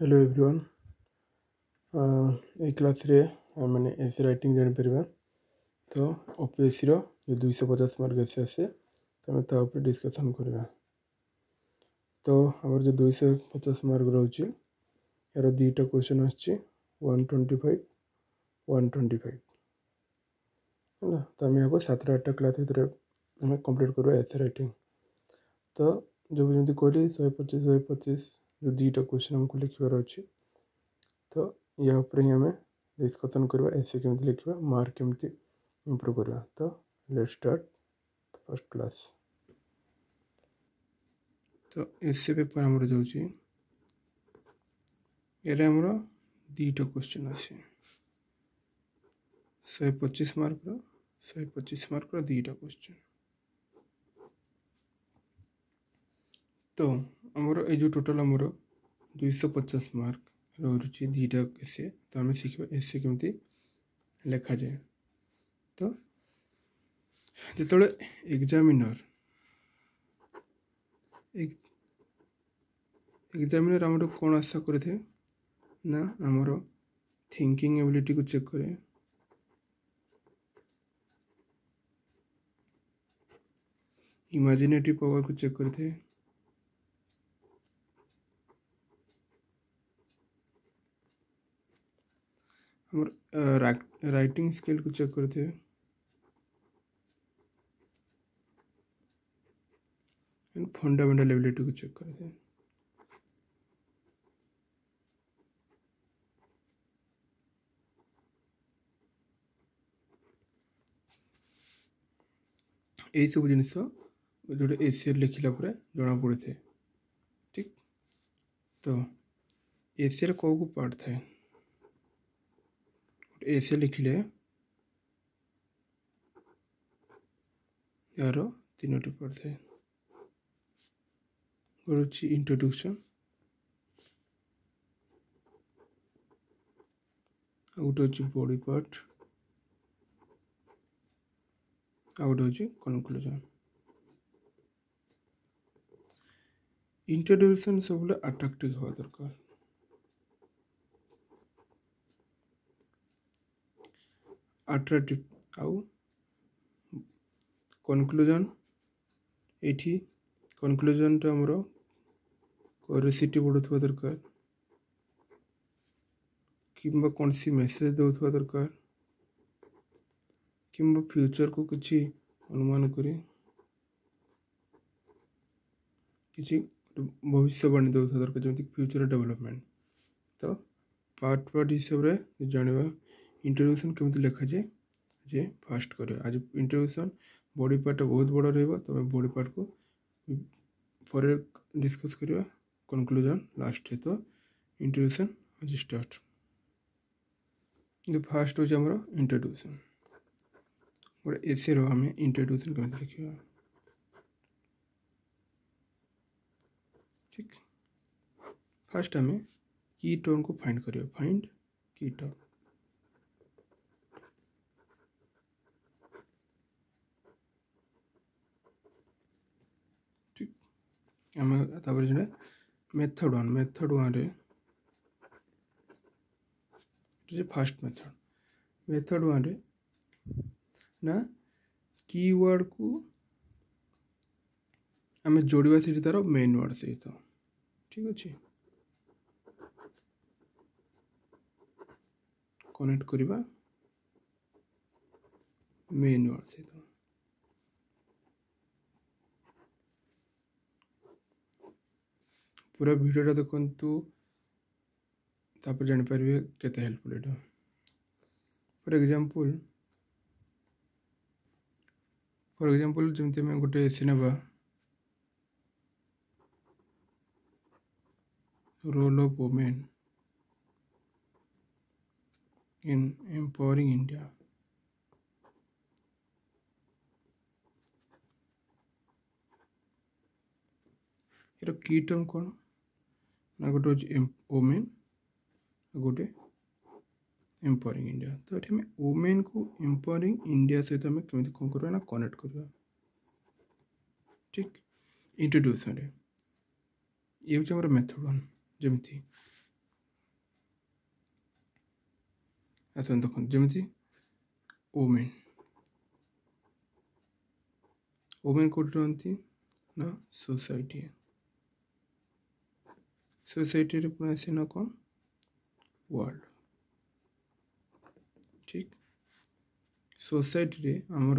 Hello everyone. ए class रे मैंने essay writing जापर तो ओपीएससी रो जो 250 मार्क एसे आसे तो आम ता डिस्कसन करवा। तो आम जो 250 मार्क रोचे यार दुईटा क्वेश्चन आछे 125 125 है। तो आम यहाँ 7-8टा क्लास भितर आम कम्प्लीट करवा एसे राइटिंग। तो जो जमी कहली 125 जो दुईटा क्वेश्चन आमको लिखार अच्छे तो या ऊपर ही आम डिस्कसन करवा एसे केमती लिखा मार्क केमती इम्प्रूव करवा। तो लेट्स स्टार्ट फर्स्ट क्लास। तो एसे पेपर आमर जाऊँगी यार आमर दुईटा क्वेश्चन आसे 125 मार्क दुईटा क्वेश्चन। तो आमर ये टोटाल आमर 250 मार्क रोचे दुईटा एसे। तो आम शिखा एसे केमती लेखा जाए। तो जो एग्जामिनर आमर कौन आशा करे ना आमर थिंकिंग एबिलिटी को चेक करे, इमेजिनेटिव पावर को चेक करते, राइटिंग स्किल को चेक करते, फंडामेंटल एबिलिटी को चेक करते। यही सब जिन जो एसीआर लिखला जना पड़े थे। ठीक। तो एसीआर कौ को पार्ट थाए एसीआर लिखिले यार 3टी पार्ट थाए। गोटे इंट्रोडक्शन, गोटे बॉडी पार्ट, गोटे कनक्लूजन। इंट्रोडक्शन सब अट्राक्टिव हवा दरकार। अट्राक्टिव आउ कनक्लूजन ये कनक्लूजन टा आमर क्यूरियोसिटी बढ़ुवा दरकार कि कौन सी मेसेज दौथवा दरकार कि फ्यूचर को किसी अनुमान करी किसी भविष्यवाणी दौथवा दरकार जमी फ्यूचर डेवलपमेंट। तो पार्ट पार्ट हिसाब से जाना इंट्रोडक्शन केमती लिखा जाए जे फास्ट कर। आज इंट्रोडक्शन बॉडी पार्ट बहुत बड़ा रहा तो बॉडी पार्ट को पर डिस्कस करवा। कनक्लूजन लास्ट है। तो इंट्रोडक्शन आज स्टार्ट। फास्ट हूँ आमर इंट्रोडक्शन। गोटे एसे आम इंट्रोडक्शन केमती लिखा। ठीक। फास्ट आम की टर्म को फाइंड करिया। फाइंड की टर्म। ठीक। आम तापर जो मेथड वन रे फास्ट मेथड वन रे ना कीवर्ड को आम जोड़ा से तार मेन वर्ड सहित। ठीक अच्छे कनेक्ट करवा मेन वर्ड सहित। पूरा वीडियोटा देखु तापर जापर केते हेल्पफुल एटा। फॉर एग्जांपल जमती आम गोटे एसे नेबा role of women in empowering India. यार की टर्म कौन ना गोटे वुमेन गोटे एम्पावरिंग इंडिया। तो ये वुमेन को एम्पावरिंग इंडिया सहित आम केमी कौन करवा ना कनेक्ट करवा। ठीक। इंट्रोड्यूसन ये हूँ मेथड वन। जमी आसନ୍ତୁ ଦେଖନ୍ତୁ ଯେମିତି ଓମେନ୍ କୋଉଠି ରହନ୍ତି ନା सोसाइटी पुणी आसे ना कौन वर्ल्ड ठीक सोसाइटी आमर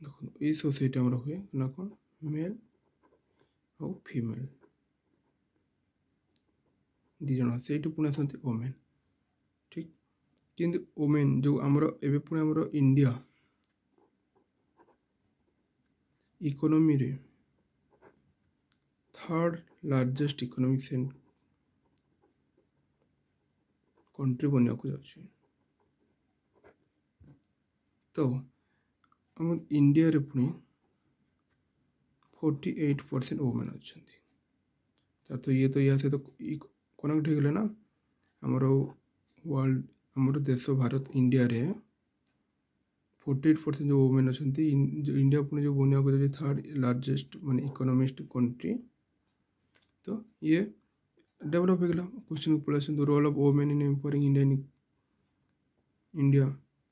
देखो सोसाइटी आमर हुए ना कौन मेल और फीमेल दी जन से पुणी आसती वोमेन ठीक किंतु वोमेन जो आमर एबे पुणी आमर इंडिया इकोनॉमी रे थर्ड लार्जेस्ट इकोनॉमिक कंट्री बनने को जाऊँ तो आम इंडिया रे पुणी 48% वोमेन अच्छा तो ये या सहित कनेक्ट हो गले ना आमर वर्ल्ड आमर देश भारत इंडिया रे 48% जो वोमेन अच्छा जो इंडिया पुणी जो बनने को जाए थर्ड लार्जेस्ट माने इकोनॉमिस्ट कंट्री तो ये डेवलप हो गला क्वेश्चन पड़े role of women in empowering India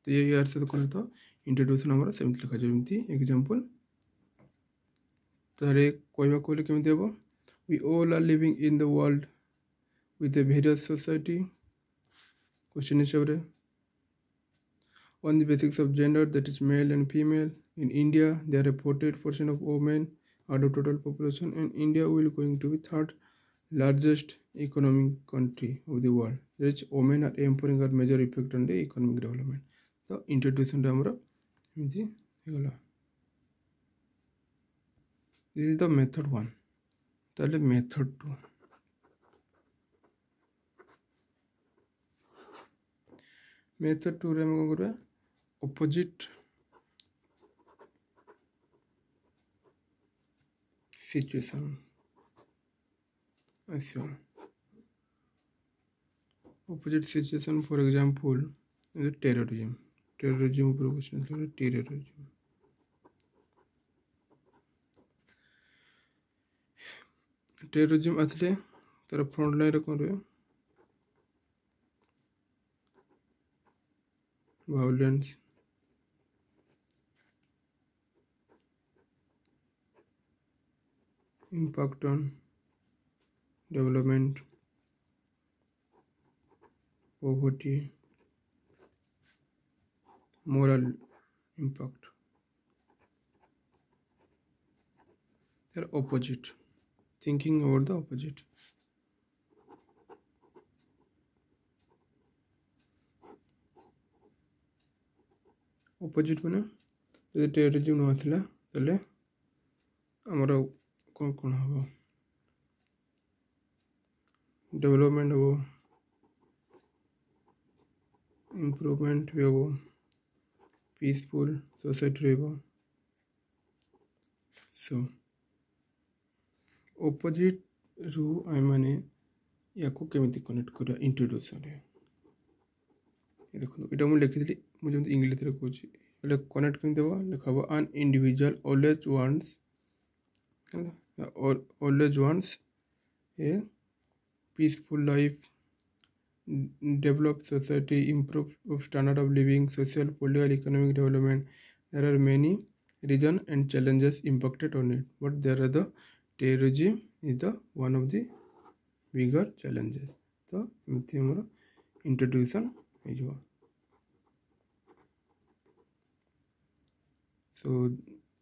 तो ये यार सहित कौन तो इंट्रोड्यूसन आमर सेमती लिखा जमी एग्जांपल तारे कहवा कहले केमती हम we all are living in the world with a various society question हिसाब रे on the basics of gender that is male and female in India there are 48% of women out of total population and India will going to be third largest economic country of the world which women are empowering our major effect on the economic development so introduction हमरा एमती हेगला this is the method 1 ताले method 2 method 2 रे हम कौन opposite situation अच्छा opposite situation for example terrorism ऊपर question terrorism आसले तार फ्रंट लाइन रे कौन रहे violence impact on development poverty moral impact they are opposite thinking about the opposite opposite मैंने जो टेररिज्म न आसला ताले आमर कौन कौन हम डेवलपमेंट हम इम्प्रूवमेंट भी हम पीसफुल सोसाइटी रहा सो ऑपोजिट रु आम मैंने या केमी कनेक्ट करा इंट्रोड्यूसन देखो ये मुझे लिखी मुझे इंग्लिश रे कहूँ कनेक्ट कमी देव लिखा an individual always wants a peaceful life develop society improve standard of living social political economic development there are many reason and challenges impacted on it but there are the terrorism is the one of the bigger challenges तो एमती हमर इंट्रोड्यूसन हो सो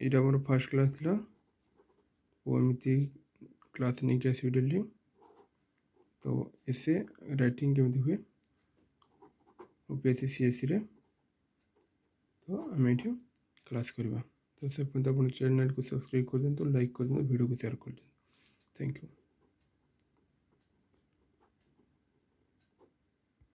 यहाँ more first class था एमती class नहीं आस daily तो ऐसे राइटिंग केमती हुए OPSC CSC रे तो आम ये क्लास करवा तो से आप चैनल को सब्सक्राइब कर दिखाँ लाइक कर दिखाँ वीडियो को शेयर कर दिखाँ थैंक यू।